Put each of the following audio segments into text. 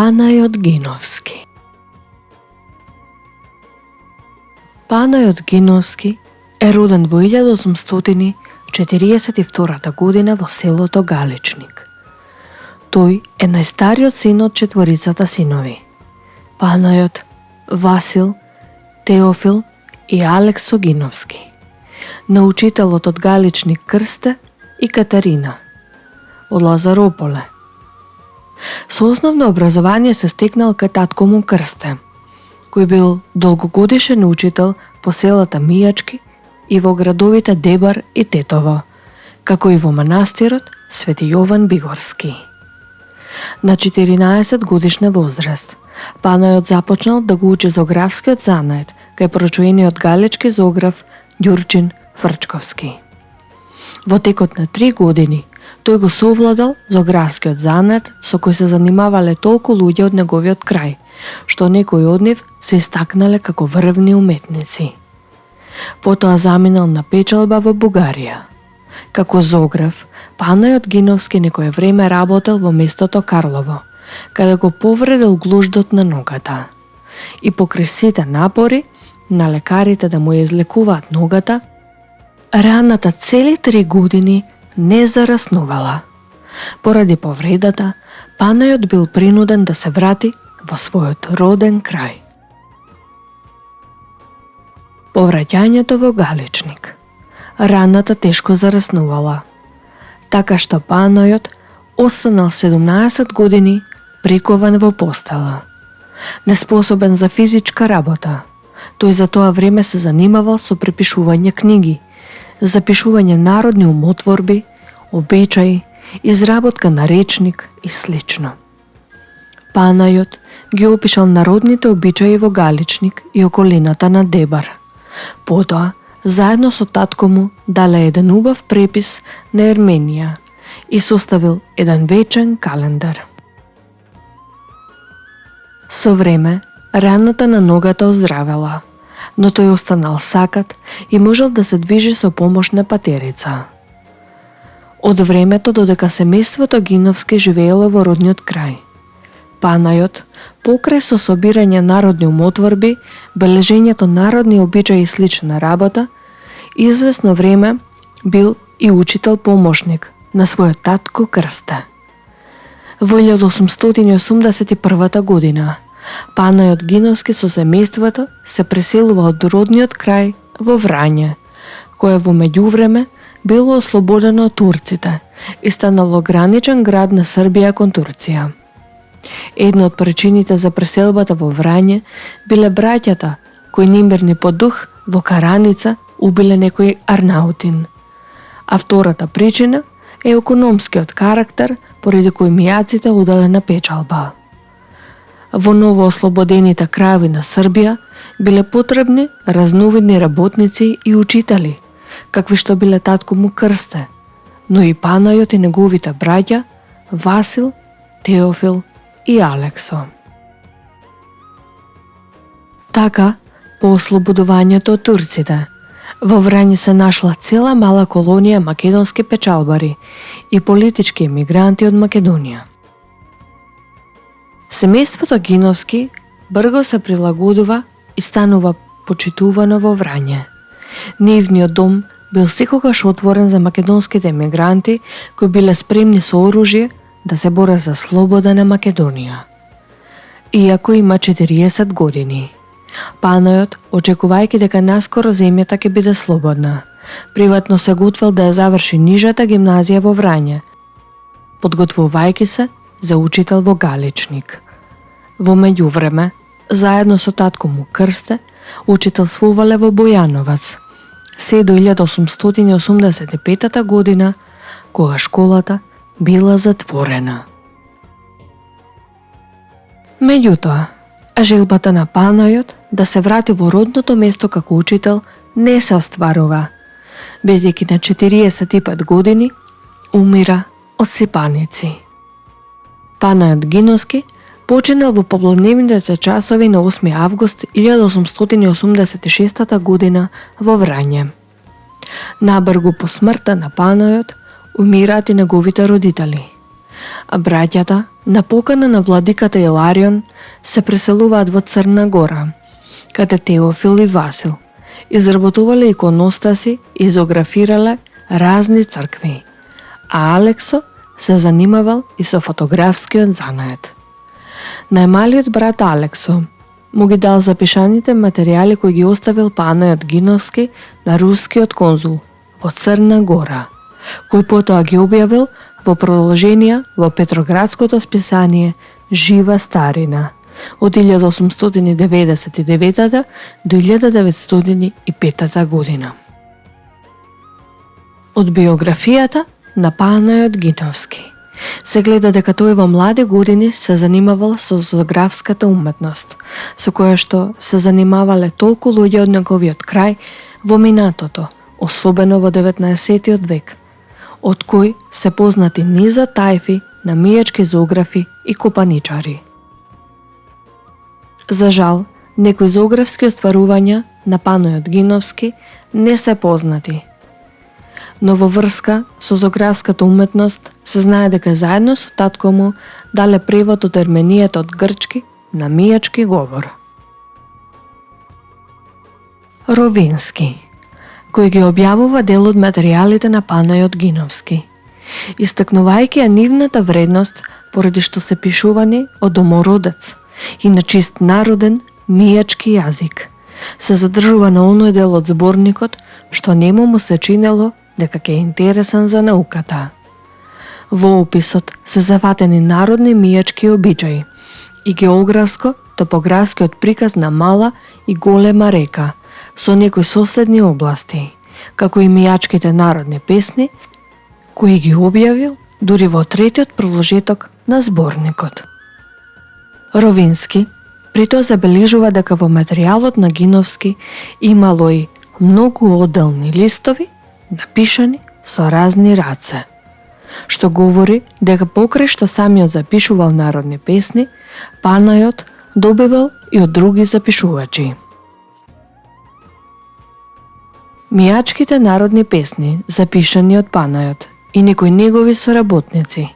Панајот Гиновски. Панајот Гиновски е роден во 1842 година во селото Галичник. Тој е најстариот син од четворицата синови: Панајот, Васил, Теофил и Алексо Гиновски, на учителот од Галичник Крсте и Катерина од Лазарополе. Со основно образование се стекнал кај татко му Крсте, кој бил долгогодишен учител по селата Мијачки и во градовите Дебар и Тетово, како и во манастирот Свети Јован Бигорски. На 14 годишна возраст Панајот започнал да го учи зоографскиот занает кај прочуениот галички зоограф Ѓурчин Фрчковски. Во текот на 3 години тој го совладал зоографскиот занет со кој се занимавале толку луѓе од неговиот крај, што некои од нив се истакнале како врвни уметници. Потоа заминал на печалба во Бугарија. Како зоограф, Панајот Гиновски некое време работел во местото Карлово, каде го повредил глуждот на ногата. И покрај сите напори на лекарите да му ја излекуваат ногата, раната цели 3 години не зараснувала. Поради повредата, Панајот бил принуден да се врати во својот роден крај. Повраќањето во Галичник. Раната тешко зараснувала, така што Панајот останал 17 години прикован во постела. Неспособен за физичка работа, тој за тоа време се занимавал со препишување книги, запишување народни умотворби, обичаи, изработка на речник и слично. Панајот ги опишал народните обичаи во Галичник и околината на Дебар. Потоа, заедно со татко му, дале еден убав препис на Ерменија и составил еден вечен календар. Со време, раната на ногата оздравела, но тој останал сакат и можел да се движи со помош на патерица. Од времето додека семејството Гиновски живеело во родниот крај, Панајот, покрај со собирање народни умотворби, бележењето народни обичаи и слична работа, извесно време бил и учител помошник на својот татко Крсте. Во 1881 година Панајот Гиновски со семејството се преселува од родниот крај во Врање, кое во меѓувреме било ослободено од турците и станало граничен град на Србија кон Турција. Една од причините за преселбата во Врање биле браќата кои немирни по дух во Караница убиле некој арнаутин. А втората причина е економскиот карактер поради кој мијаците уделе на печалба. Во новоослободените краеви на Србија биле потребни разновидни работници и учители, какви што биле татко му Крсте, но и Панајот и неговите браќа Васил, Теофил и Алексо. Така, по ослободувањето од турците, во Врање се нашла цела мала колонија македонски печалбари и политички емигранти од Македонија. Семејството Гиновски брзо се прилагодува и станува почитувано во Врање. Нивниот дом бил секогаш отворен за македонските емигранти кои биле спремни со оружје да се борат за слобода на Македонија. Иако има 40 години, Панајот, очекувајќи дека наскоро земјата ќе биде слободна, приватно се готвел да ја заврши нижата гимназија во Врање, подготвувајќи се за учител во Галичник. Во меѓувреме, заедно со татко му Крсте, учителствувале во Бојановац, се до 1885 година, кога школата била затворена. Меѓутоа, желбата на Панајот да се врати во родното место како учител не се остварува, бидејќи на 45 години умира од сипаници. Панајот Гиновски починал во пополдневните часови на 8 август 1886 година во Врање. Набрзо по смртта на Панајот умираат и неговите родители. а браќата, на покана на владиката Иларион, се преселуваат во Црна Гора, каде Теофил и Васил изработувале иконостаси и изографирале разни цркви, а Алексо се занимавал и со фотографскиот занает. Најмалиот брат Алексо му ги дал запишаните материјали кои ги оставил Панајот Гиновски на рускиот конзул во Црна Гора, кој потоа ги објавил во продолженија во Петроградското списание Жива старина од 1899 до 1905 година. Од биографијата на Панајот Гиновски се гледа дека тој во млади години се занимавал со зоографската уметност, со која што се занимавале толку луѓе од неговиот крај во минатото, особено во 19 век, од кои се познати низа тајфи на мијачки зоографи и копаничари. За жал, некои зоографски остварувања на Панајот Гиновски не се познати, но во врска со зоографската уметност се знае дека заедно со татко му дале превод од ерменијата од грчки на мијачки говор. Ровински, кој ги објавува дел од материјалите на Панајот Гиновски, истакнувајќи ја нивната вредност поради што се пишувани од домородец и на чист народен мијачки јазик, се задржува на оној дел од зборникот што нему му се чинело дека ќе е интересен за науката. Во описот се зафатени народни мијачки обичаи и географско-топографскиот приказ на мала и голема река со некои соседни области, како и мијачките народни песни, кои ги објавил дури во третиот продолжеток на зборникот. Ровински притоа забележува дека во материјалот на Гиновски имало и многу одделни листови напишани со разни раце, што говори дека покрај што самиот запишувал народни песни, Панајот добивал и од други запишувачи. Мијачките народни песни, запишани од Панајот и некои негови соработници,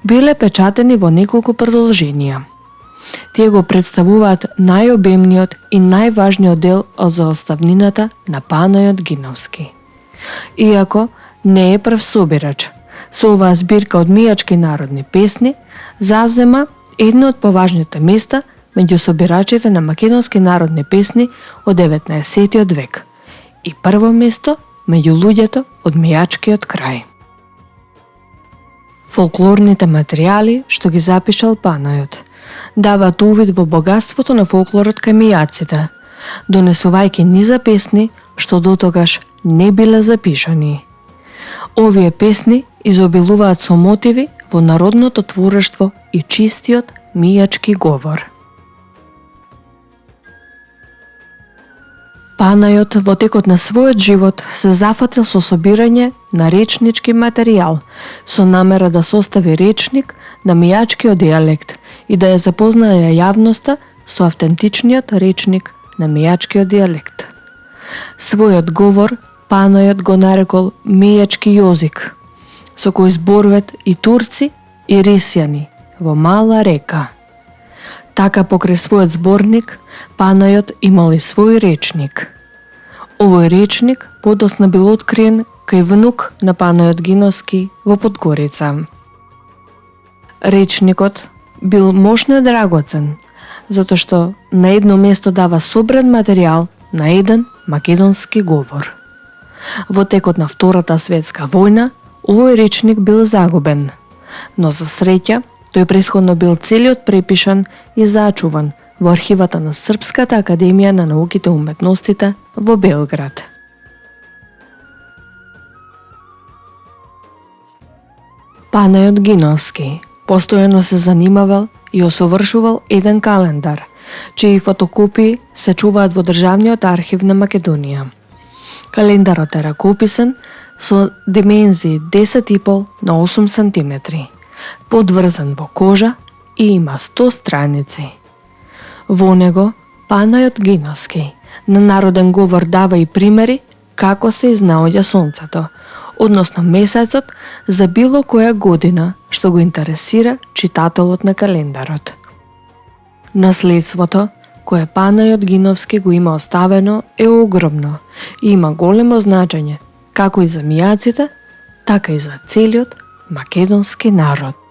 биле печатени во неколку продолженија. Тие го представуваат најобемниот и најважниот дел од заоставнината на Панајот Гиновски. Иако не е прв собирач, со оваа збирка од мијачки народни песни завзема едно од поважните места меѓу собирачите на македонски народни песни од 19 век и прво место меѓу луѓето од мијачкиот крај. Фолклорните материјали што ги запишал Панајот даваат увид во богатството на фолклорот кај мијаците, донесувајќи низа песни што дотогаш не биле запишани. Овие песни изобилуваат со мотиви во народното творештво и чистиот мијачки говор. Панајот во текот на својот живот се зафатил со собирање на речнички материјал со намера да состави речник на мијачкиот дијалект и да ја запознае јавноста со автентичниот речник на мијачкиот дијалект. Својот говор Панајот го нарекол мијачки јозик, со кој зборуват и турци и рисјани во мала река. Така покрај својот зборник, Панајот имал и свој речник. Овој речник подоцна бил откриен кај внук на Панајот Гиновски во Подгорица. Речникот бил мощно драгоцен, затоа што на едно место дава собран материјал на еден македонски говор. Во текот на Втората светска војна, овој речник бил загубен, но за среќа тој претходно бил целиот препишан и зачуван во архивата на Српската академија на науките и уметностите во Белград. Панајот Гиновски постојано се занимавал и осовршувал еден календар, чии фотокопии се чуваат во Државниот архив на Македонија. Календарот е ракописен со димензии 10,5 на 8 см, подврзан во кожа и има 100 страници. Во него Панајот Гиновски на народен говор дава и примери како се изнаоѓа сонцето, односно месецот за било која година што го интересира читателот на календарот. Наследството кое Панајот Гиновски го има оставено е огромно и има големо значење како и за мијаците, така и за целиот македонски народ.